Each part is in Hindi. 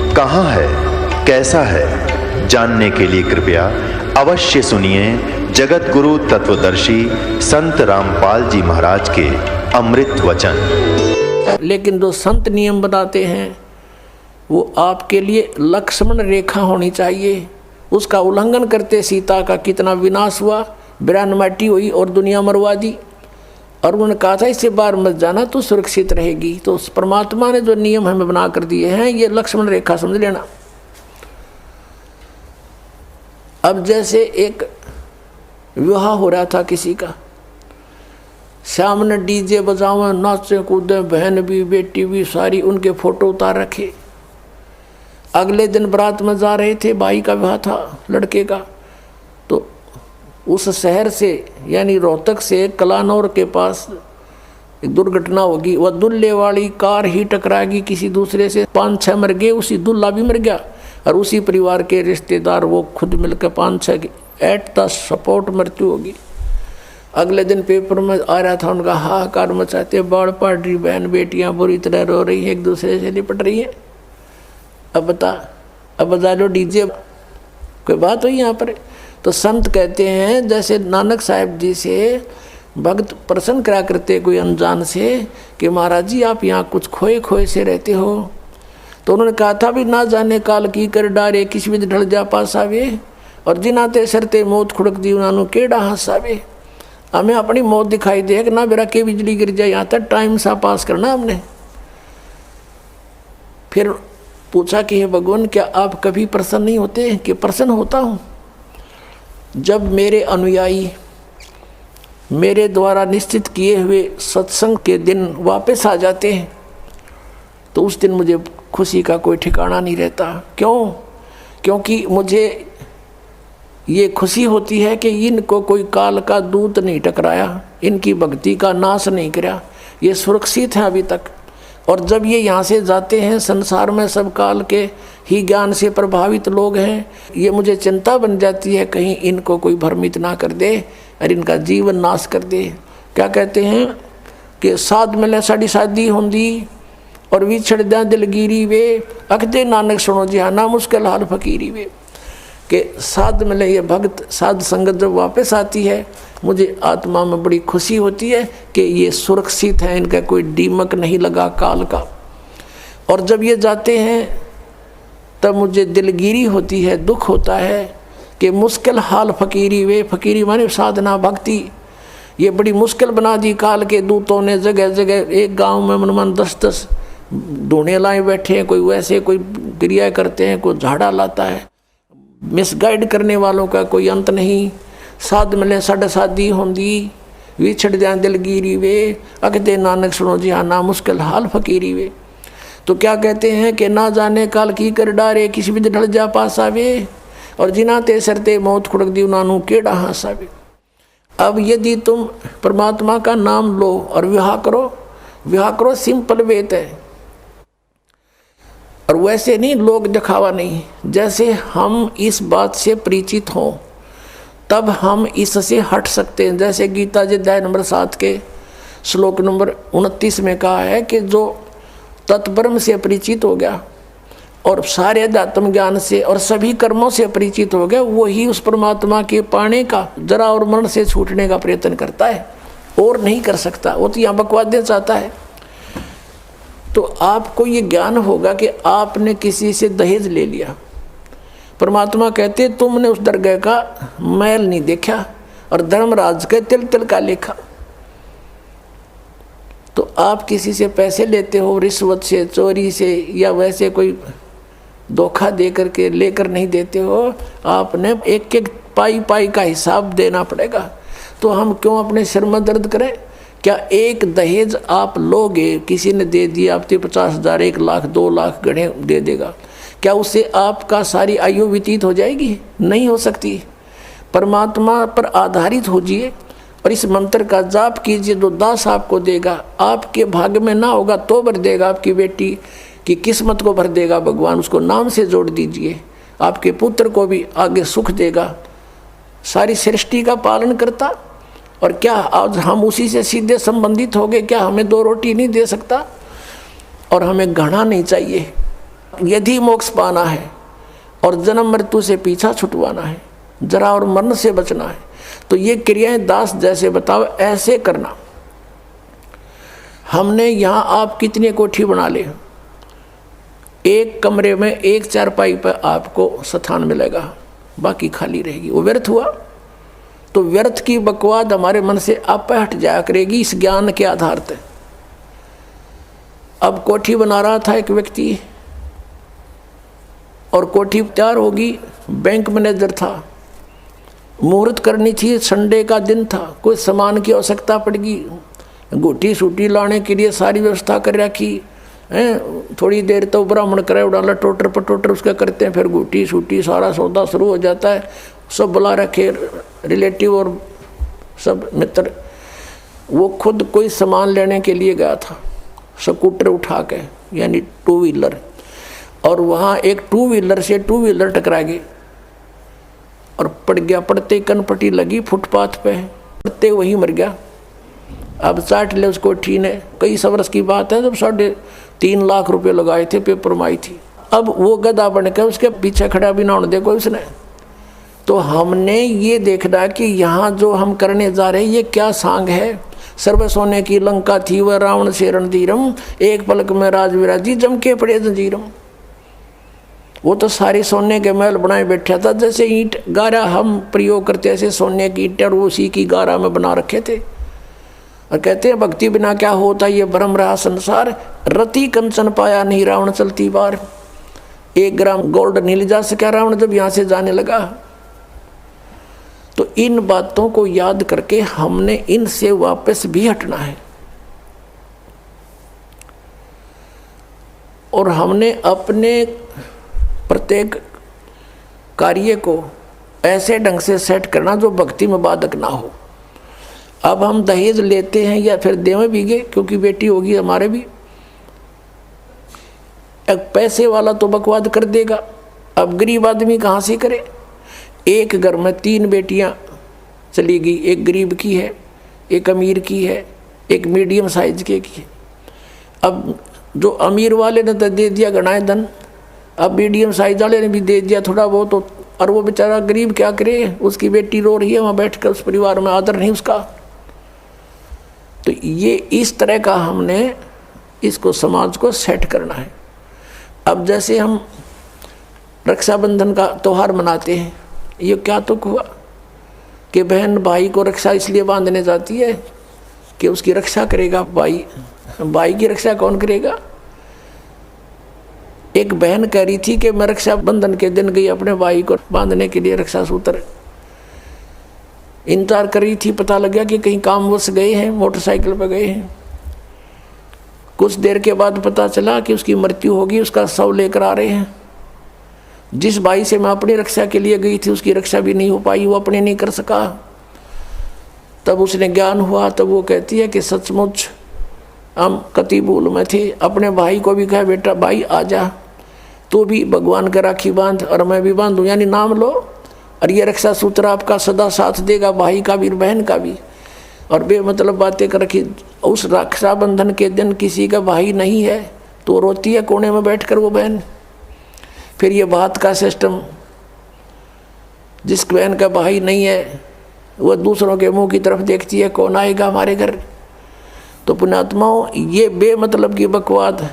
कहाँ है, कैसा है, जानने के लिए कृपया अवश्य सुनिए जगत गुरु तत्वदर्शी संत रामपाल जी महाराज के अमृत वचन। लेकिन जो संत नियम बताते हैं वो आपके लिए लक्ष्मण रेखा होनी चाहिए। उसका उल्लंघन करते सीता का कितना विनाश हुआ, बिरान माटी हुई और दुनिया मरवा दी। और उन्होंने कहा था इससे बाहर मत जाना तो सुरक्षित रहेगी। तो उस परमात्मा ने जो नियम हमें बना कर दिए हैं ये लक्ष्मण रेखा समझ लेना। अब जैसे एक विवाह हो रहा था किसी का, सामने डीजे बजावे, नाचे कूदे, बहन भी बेटी भी सारी, उनके फोटो उतार रखे। अगले दिन बारात में जा रहे थे, भाई का विवाह था लड़के का, तो उस शहर से यानी रोहतक से कलानौर के पास एक दुर्घटना होगी। वह दुल्हे वाली कार ही टकराएगी किसी दूसरे से, 5-6 मर गए, उसी दुल्हा भी मर गया और उसी परिवार के रिश्तेदार वो खुद मिलकर 5-6 एट द स्पॉट मृत्यु होगी। अगले दिन पेपर में आ रहा था उनका हाहाकार मचाते, बाढ़ पड़ रही, बहन बेटियां बुरी तरह रो रही हैं, एक दूसरे से लिपट रही हैं। अब बता लो डीजे कोई बात हुई यहाँ पर। तो संत कहते हैं जैसे नानक साहब जी से भक्त प्रश्न करा करते कोई अनजान से कि महाराज जी आप यहाँ कुछ खोए खोए से रहते हो। तो उन्होंने कहा था भी ना जाने काल की कर डारे, किसी भी ढल जा पास आवे, और जिनाते सरते मौत खुड़क दी उन्होंने केड़ा हंस आवे। हमें अपनी मौत दिखाई दे कि ना बेरा के बिजली गिर जाए, यहाँ तक टाइम सा पास करना हमने। फिर पूछा कि हे भगवान क्या आप कभी प्रसन्न नहीं होते? कि प्रसन्न होता हूँ जब मेरे अनुयायी मेरे द्वारा निश्चित किए हुए सत्संग के दिन वापस आ जाते हैं तो उस दिन मुझे खुशी का कोई ठिकाना नहीं रहता। क्यों? क्योंकि मुझे ये खुशी होती है कि इनको कोई काल का दूत नहीं टकराया, इनकी भक्ति का नाश नहीं किया, ये सुरक्षित हैं अभी तक। और जब ये यहाँ से जाते हैं, संसार में सब काल के ही ज्ञान से प्रभावित लोग हैं, ये मुझे चिंता बन जाती है कहीं इनको कोई भ्रमित ना कर दे और इनका जीवन नाश कर दे। क्या कहते हैं कि साध मिले साड़ी शादी होंदी और विछड़ दें दिलगिरी वे, अखदे नानक सुनो जी हाँ ना मुश्किल हाल फकीरी वे। कि साध मिले ये भक्त साध संगत जब वापस आती है मुझे आत्मा में बड़ी खुशी होती है कि ये सुरक्षित हैं, इनका कोई दीमक नहीं लगा काल का। और जब ये जाते हैं तब मुझे दिलगिरी होती है, दुख होता है कि मुश्किल हाल फकीरी वे, फकीरी माने साधना भक्ति, ये बड़ी मुश्किल बना दी काल के दूतों ने। जगह जगह एक गांव में मन 10-10 ढूंढे लाए बैठे हैं, कोई वैसे कोई क्रिया करते हैं, कोई झाड़ा लाता है। मिसगाइड करने वालों का कोई अंत नहीं। साध मिले साढ़े शादी होंदी विछड़ जाए दिलगिरी वे, अकदे नानक सुनो जी हाँ ना मुश्किल हाल फकीरी वे। तो क्या कहते हैं कि ना जाने काल की कर डारे, किसी भी ढल जा पास आवे, और जिनाते सरते मौत खुड़क दी उन्होंने केड़ा हंस आवे। अब यदि तुम परमात्मा का नाम लो और विवाह करो सिंपल वेत है। और वैसे नहीं लोग दिखावा नहीं, जैसे हम इस बात से परिचित हों तब हम इससे हट सकते हैं। जैसे गीता जी अध्याय नंबर 7 के श्लोक नंबर 29 में कहा है कि जो तत्ब्रह्म से परिचित हो गया और सारे अध्यात्म ज्ञान से और सभी कर्मों से परिचित हो गया, वही उस परमात्मा के पाने का जरा और मरण से छूटने का प्रयत्न करता है, और नहीं कर सकता। वो तो यहाँ बकवाद चाहता है। तो आपको ये ज्ञान होगा कि आपने किसी से दहेज ले लिया, परमात्मा कहते तुमने उस दरगाह का मैल नहीं देखा और धर्मराज के तिल तिल का लेखा। तो आप किसी से पैसे लेते हो रिश्वत से, चोरी से, या वैसे कोई धोखा दे करके लेकर नहीं देते हो, आपने एक एक पाई पाई का हिसाब देना पड़ेगा। तो हम क्यों अपने सिर में दर्द करें? क्या एक दहेज आप लोगे, किसी ने दे दिया आपके 50,000, 1 लाख, 2 लाख गणे दे देगा, क्या उससे आपका सारी आयु व्यतीत हो जाएगी? नहीं हो सकती। परमात्मा पर आधारित होजिए और इस मंत्र का जाप कीजिए, जो दास आपको देगा। आपके भाग्य में ना होगा तो भर देगा, आपकी बेटी की किस्मत को भर देगा भगवान, उसको नाम से जोड़ दीजिए। आपके पुत्र को भी आगे सुख देगा, सारी सृष्टि का पालन करता। और क्या आज हम उसी से सीधे संबंधित हो गए? क्या हमें 2 रोटी नहीं दे सकता? और हमें घृणा नहीं चाहिए, यदि मोक्ष पाना है और जन्म मृत्यु से पीछा छुटवाना है, जरा और मरण से बचना है, तो ये क्रियाएं दास जैसे बताओ ऐसे करना। हमने यहाँ आप कितनी कोठी बना ले, एक कमरे में एक चारपाई पर आपको स्थान मिलेगा, बाकी खाली रहेगी, वो व्यर्थ हुआ। तो व्यर्थ की बकवाद हमारे मन से आप हट जाया करेगी इस ज्ञान के आधार पर। अब कोठी बना रहा था एक व्यक्ति और कोठी तैयार होगी, बैंक मैनेजर था, मुहूर्त करनी थी, संडे का दिन था, कोई सामान की आवश्यकता पड़गी, गोटी सूटी लाने के लिए सारी व्यवस्था कर रखी है। थोड़ी देर तो ब्राह्मण करे उड़ाला टोटर पटोटर उसका करते हैं, फिर गोटी सूटी सारा सौदा शुरू हो जाता है, सब बुला रखे रिलेटिव और सब मित्र। वो खुद कोई सामान लेने के लिए गया था स्कूटर उठा के, यानी टू व्हीलर, और वहाँ एक टू व्हीलर से टू व्हीलर टकरा गए और पड़ गया। पड़ते कनपट्टी लगी फुटपाथ पे, पड़ते वही मर गया। अब चाट ले उसको ठीक है, कई वर्ष की बात है, जब 3.5 लाख रुपए लगाए थे, पेपर में आई थी। अब वो गधा बन के उसके पीछे खड़ा भी ना होने दे कोई उसने। तो हमने ये देखना कि यहाँ जो हम करने जा रहे हैं ये क्या सांग है। सर्व सोने की लंका थी वह रावण से रणधीरम, एक पलक में राज विराजी जम के पड़े जंजीरम। वो तो सारे सोने के महल बनाए बैठा था, जैसे ईंट गारा हम प्रयोग करते ऐसे सोने की ईंट और उसी की गारा में बना रखे थे। और कहते हैं भक्ति बिना क्या होता ये भ्रम रहा संसार, रति कंचन पाया नहीं रावण चलती बार। 1 ग्राम गोल्ड नहीं ले जा सका रावण जब यहाँ से जाने लगा। तो इन बातों को याद करके हमने इनसे वापस भी हटना है और हमने अपने प्रत्येक कार्य को ऐसे ढंग से सेट करना जो भक्ति में बाधक ना हो। अब हम दहेज लेते हैं या फिर देवे भीगे, क्योंकि बेटी होगी हमारे भी, एक पैसे वाला तो बकवाद कर देगा, अब गरीब आदमी कहाँ से करे। एक घर में 3 बेटियां चली गई, एक गरीब की है, एक अमीर की है, एक मीडियम साइज की है। अब जो अमीर वाले ने तो दे दिया गणाए धन, अब मीडियम साइज वाले ने भी दे दिया थोड़ा बहुत, और वो बेचारा गरीब क्या करे, उसकी बेटी रो रही है वहाँ बैठ कर, उस परिवार में आदर नहीं उसका। तो ये इस तरह का हमने इसको समाज को सेट करना है। अब जैसे हम रक्षाबंधन का त्यौहार मनाते हैं, ये क्या तुक हुआ कि बहन भाई को रक्षा इसलिए बांधने जाती है कि उसकी रक्षा करेगा भाई। भाई की रक्षा कौन करेगा। एक बहन कह रही थी कि मैं रक्षाबंधन के दिन गई अपने भाई को बांधने के लिए, रक्षा सूत्र इंतजार कर रही थी, पता लग गया कि कहीं कामवश गए हैं, मोटरसाइकिल पर गए हैं। कुछ देर के बाद पता चला कि उसकी मृत्यु होगी, उसका शव लेकर आ रहे हैं। जिस भाई से मैं अपनी रक्षा के लिए गई थी उसकी रक्षा भी नहीं हो पाई, वो अपने नहीं कर सका। तब उसने ज्ञान हुआ, तब वो कहती है कि सचमुच हम कति भूल में थे। अपने भाई को भी कहा बेटा भाई आ जा, तू भी भगवान का राखी बांध और मैं भी बांधूँ, यानी नाम लो और ये रक्षा सूत्र आपका सदा साथ देगा, भाई का भी बहन का भी। और बेमतलब बातें कर रखी। उस रक्षाबंधन के दिन किसी का भाई नहीं है तो रोती है कोने में बैठकर वो बहन। फिर ये बात का सिस्टम, जिस बहन का भाई नहीं है वो दूसरों के मुंह की तरफ देखती है, कौन आएगा हमारे घर। तो पुण्यात्माओं, ये बेमतलब की बकवाद,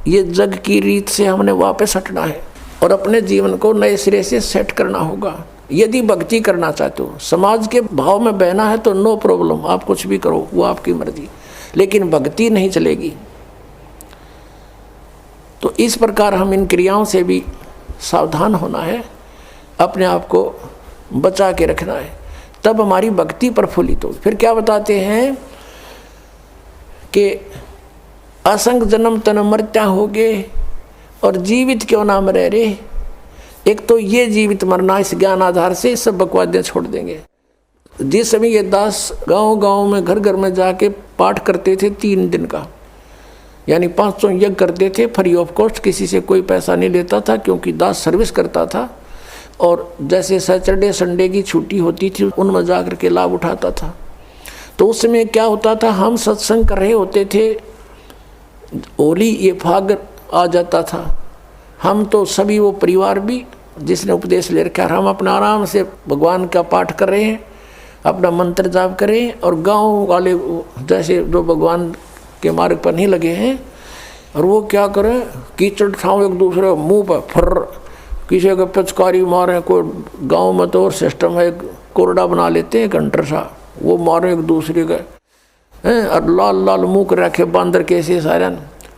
ये जग की रीत से हमने वापस हटना है और अपने जीवन को नए सिरे से सेट करना होगा। यदि भक्ति करना चाहते हो, समाज के भाव में बहना है तो नो प्रॉब्लम, आप कुछ भी करो, वो आपकी मर्जी, लेकिन भक्ति नहीं चलेगी। तो इस प्रकार हम इन क्रियाओं से भी सावधान होना है, अपने आप को बचा के रखना है, तब हमारी भक्ति प्रफुल्लित हो। फिर क्या बताते हैं कि असंग जन्म तन मरत्या हो गए और जीवित क्यों ना मरे रे। एक तो ये जीवित मरना, इस ज्ञान आधार से सब बकवादें छोड़ देंगे। जिस समय ये दास गांव-गांव में घर घर में जाके पाठ करते थे 3 दिन का, यानी 500 यज्ञ करते थे फ्री ऑफ कॉस्ट, किसी से कोई पैसा नहीं लेता था, क्योंकि दास सर्विस करता था। और जैसे सैटरडे संडे की छुट्टी होती थी उनमें जा कर के लाभ उठाता था। तो उस समय क्या होता था, हम सत्संग कर रहे होते थे, होली ये फाग आ जाता था, हम तो सभी वो परिवार भी जिसने उपदेश ले रखा है, हम अपना आराम से भगवान का पाठ कर रहे हैं, अपना मंत्र जाप करें, और गांव वाले जैसे जो भगवान के मार्ग पर नहीं लगे हैं, और वो क्या करें, कीचड़ ठाव एक दूसरे मुंह पर फर, किसी का पिचकारी मारे। कोई गांव में तो और सिस्टम है, कोरडा बना लेते हैं घंटर सा, वो मारे एक दूसरे का हैं, और लाल लाल मुँह कर रखे बांदर कैसे सारे,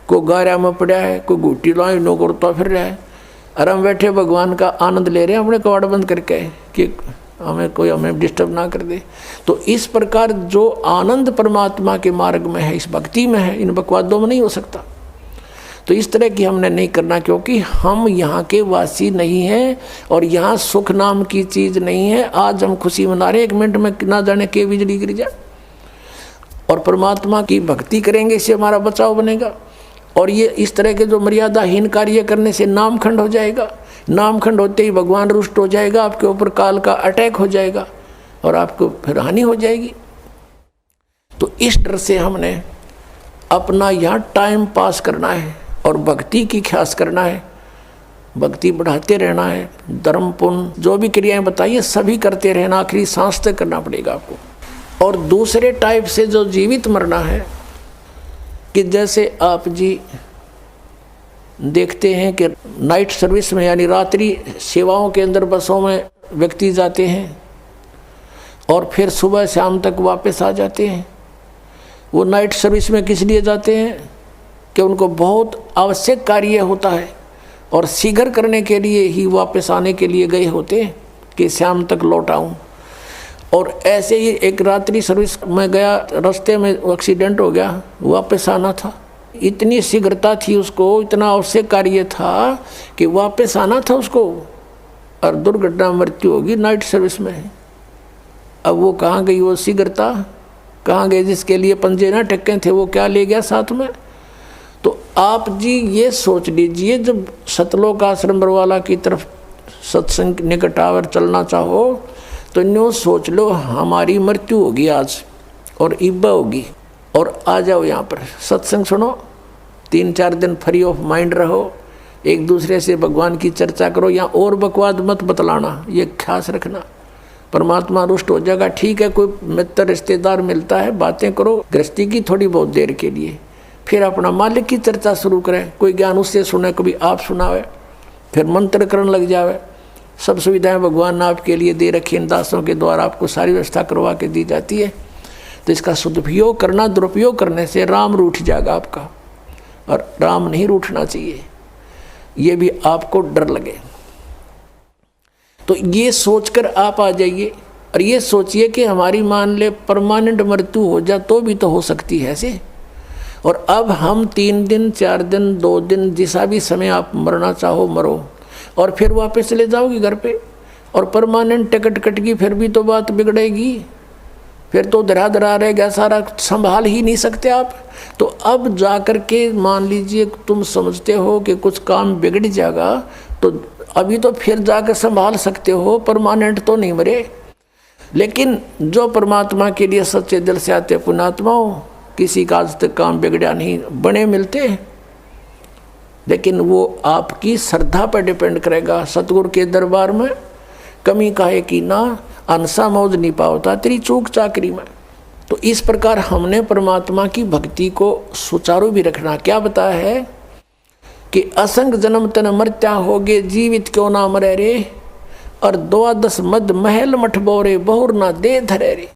कोई गारा में पड़ा है, कोई घुट्टी लाई नो करता फिर रहा है, और हम बैठे भगवान का आनंद ले रहे हैं अपने कवाड़ बंद करके कि हमें डिस्टर्ब ना कर दे। तो इस प्रकार जो आनंद परमात्मा के मार्ग में है, इस भक्ति में है, इन बकवादों में नहीं हो सकता। तो इस तरह की हमने नहीं करना, क्योंकि हम यहाँ के वासी नहीं हैं और यहाँ सुख नाम की चीज़ नहीं है। आज हम खुशी मना रहे, 1 मिनट में ना जाने के बिजली गिर जाए, और परमात्मा की भक्ति करेंगे, इससे हमारा बचाव बनेगा। और ये इस तरह के जो मर्यादाहीन कार्य करने से नामखंड हो जाएगा, नामखंड होते ही भगवान रुष्ट हो जाएगा, आपके ऊपर काल का अटैक हो जाएगा और आपको फिर हानि हो जाएगी। तो इस डर से हमने अपना यहाँ टाइम पास करना है और भक्ति की ख्यास करना है, भक्ति बढ़ाते रहना है, धर्म पुण्य जो भी क्रियाएं बताइए सभी करते रहना, आखिरी सांस तक करना पड़ेगा आपको। और दूसरे टाइप से जो जीवित मरना है, कि जैसे आप जी देखते हैं कि नाइट सर्विस में यानी रात्रि सेवाओं के अंदर बसों में व्यक्ति जाते हैं और फिर सुबह शाम तक वापस आ जाते हैं। वो नाइट सर्विस में किस लिए जाते हैं कि उनको बहुत आवश्यक कार्य होता है और शीघ्र करने के लिए ही वापस आने के लिए गए होते हैं कि शाम तक लौट आऊँ। और ऐसे ही एक रात्रि सर्विस में गया, रास्ते में एक्सीडेंट हो गया, वापस आना था, इतनी शीघ्रता थी उसको, इतना आवश्यक कार्य था कि वापस आना था उसको, और दुर्घटना मृत्यु होगी नाइट सर्विस में। अब वो कहाँ गई वो शीघ्रता, कहाँ गए जिसके लिए पंजे ना टक्के थे, वो क्या ले गया साथ में। तो आप जी ये सोच लीजिए, जब सतलोक आश्रम बरवाला की तरफ सत्संग निकट आवर चलना चाहो तो न्यू सोच लो हमारी मृत्यु होगी आज और इब्बा होगी, और आ जाओ यहाँ पर सत्संग सुनो, 3-4 दिन फ्री ऑफ माइंड रहो, एक दूसरे से भगवान की चर्चा करो, या और बकवाद मत बतलाना, ये खास रखना। परमात्मा रुष्ट हो जाएगा, ठीक है, कोई मित्र रिश्तेदार मिलता है, बातें करो गृहस्थी की थोड़ी बहुत देर के लिए, फिर अपना मालिक की चर्चा शुरू करें, कोई ज्ञान उससे सुने, कभी आप सुनावे, फिर मंत्र करण लग जावे। सब सुविधाएं भगवान ने आपके लिए दे रखी, इन दासों के द्वारा आपको सारी व्यवस्था करवा के दी जाती है। तो इसका सदुपयोग करना, दुरुपयोग करने से राम रूठ जाएगा आपका, और राम नहीं रूठना चाहिए, ये भी आपको डर लगे। तो ये सोचकर आप आ जाइए और ये सोचिए कि हमारी मान ले परमानेंट मृत्यु हो जाए तो भी तो हो सकती है ऐसे। और अब हम 3 दिन 4 दिन 2 दिन जिसा भी समय आप मरना चाहो मरो, और फिर वापस चले जाओगे घर पे, और परमानेंट टिकट कट गई फिर भी तो बात बिगड़ेगी, फिर तो धरा धरा रहेगा, सारा संभाल ही नहीं सकते आप। तो अब जा कर के मान लीजिए तुम समझते हो कि कुछ काम बिगड़ जाएगा, तो अभी तो फिर जाकर संभाल सकते हो, परमानेंट तो नहीं मरे। लेकिन जो परमात्मा के लिए सच्चे दिल से आते पुण्यात्माओं, किसी का आज तक काम बिगड़ा नहीं, बने मिलते हैं, लेकिन वो आपकी श्रद्धा पर डिपेंड करेगा। सतगुरु के दरबार में कमी काहे की ना, अनसा मौज नहीं पावता तेरी चूक चाकरी में। तो इस प्रकार हमने परमात्मा की भक्ति को सुचारू भी रखना। क्या बताया है कि असंग जन्म तन मर्त्या होगे, जीवित क्यों ना मरे रे, और 12 मद महल मठ बोरे बहुर ना दे धरे रे।